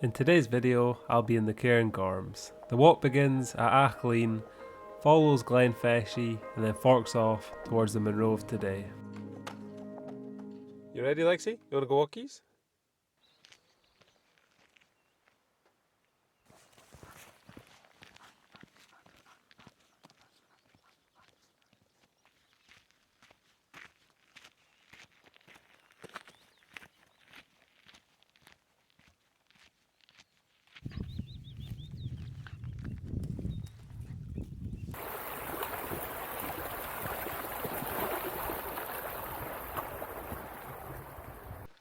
In today's video, I'll be in the Cairngorms. The walk begins at aBhair, follows Glen Feshie, and then forks off towards the Munro of today. You ready, Lexi? You want to go walkies?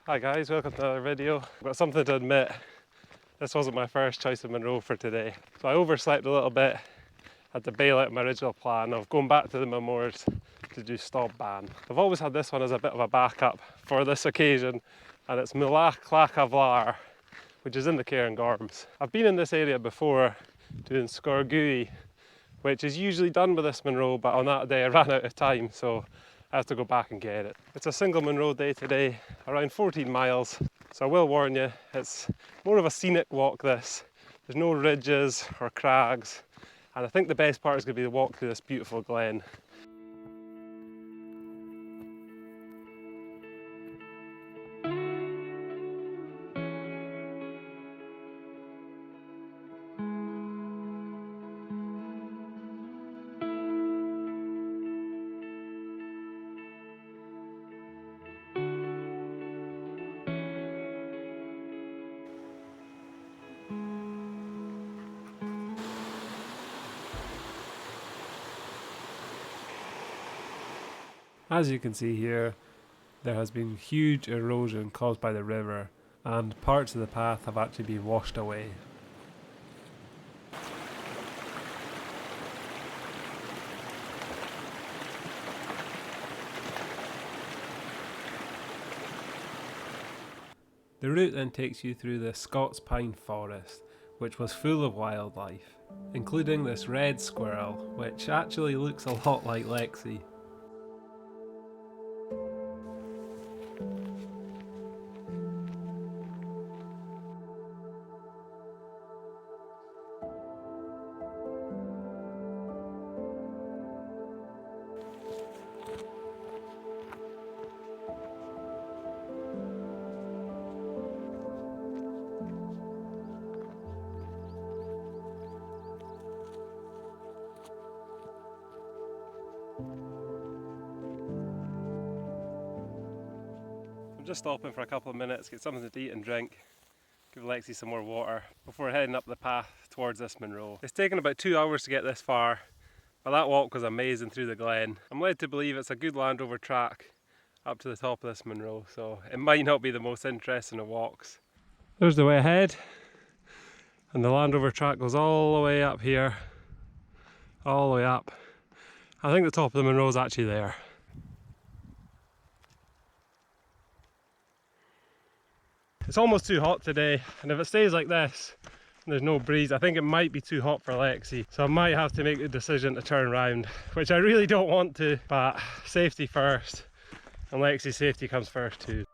Hi guys, welcome to another video. I've got something to admit. This wasn't my first choice of Munro for today. So I overslept a little bit, had to bail out my original plan of going back to the Moors to do Stop Ban. I've always had this one as a bit of a backup for this occasion, and it's Mullach Chlach aBhair, which is in the Cairngorms. I've been in this area before doing Scots, which is usually done with this Munro, but on that day I ran out of time, so I have to go back and get it. It's a single Munro day today, around 14 miles. So I will warn you, it's more of a scenic walk this. There's no ridges or crags. And I think the best part is going to be the walk through this beautiful glen. As you can see here, there has been huge erosion caused by the river, and parts of the path have actually been washed away. The route then takes you through the Scots Pine forest, which was full of wildlife, including this red squirrel, which actually looks a lot like Lexi. I'm just stopping for a couple of minutes, get something to eat and drink, give Lexi some more water before heading up the path towards this Munro. It's taken about 2 hours to get this far, but that walk was amazing through the glen. I'm led to believe it's a good Land Rover track up to the top of this Munro, so it might not be the most interesting of walks. There's the way ahead, and the Land Rover track goes all the way up here, all the way up. I think the top of the Munro is actually there. It's almost too hot today, and if it stays like this and there's no breeze, I think it might be too hot for Lexi, so I might have to make the decision to turn around, which I really don't want to, but safety first, and Lexi's safety comes first too.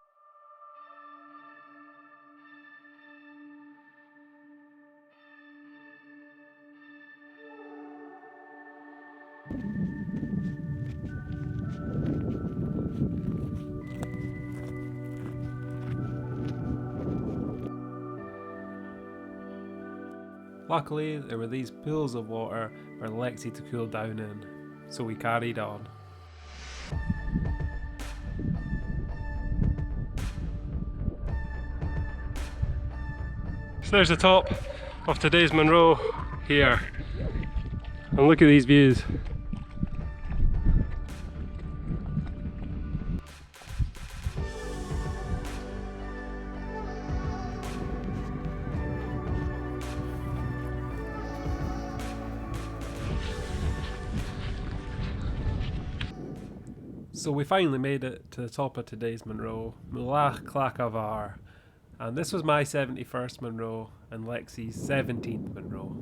Luckily, there were these pools of water for Lexi to cool down in, so we carried on. So there's the top of today's Munro here, and look at these views. So we finally made it to the top of today's Munro, Mullach Chlach aBhair, and this was my 71st Munro and Lexi's 17th Munro.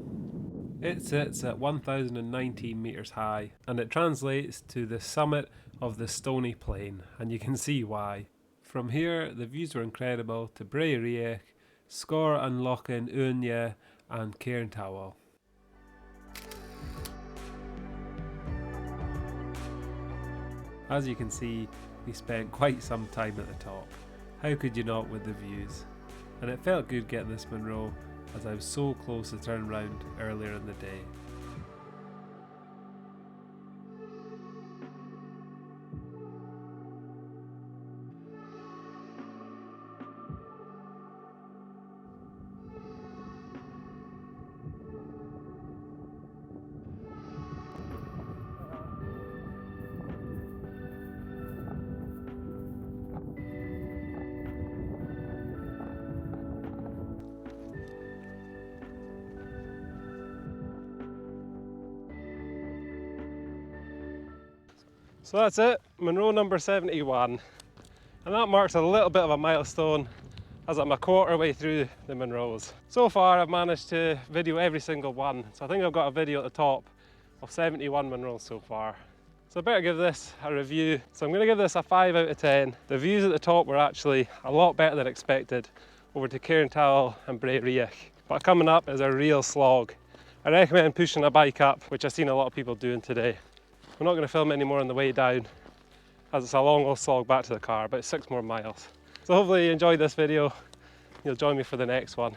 It sits at 1,019 metres high, and it translates to the summit of the stony plain, and you can see why. From here, the views were incredible to Bray Riach, Scor and Lochin, Unya and Cairntowel. As you can see, we spent quite some time at the top. How could you not with the views? And it felt good getting this Munro as I was so close to turn round earlier in the day. So that's it, Munro number 71. And that marks a little bit of a milestone as I'm a quarter way through the Munros. So far I've managed to video every single one. So I think I've got a video at the top of 71 Munros so far. So I better give this a review. So I'm going to give this a 5 out of 10. The views at the top were actually a lot better than expected over to Cairntowel and Bray Riach. But coming up is a real slog. I recommend pushing a bike up, which I've seen a lot of people doing today. We're not going to film any more on the way down as it's a long old slog back to the car, about 6 more miles. So hopefully you enjoyed this video. You'll join me for the next one.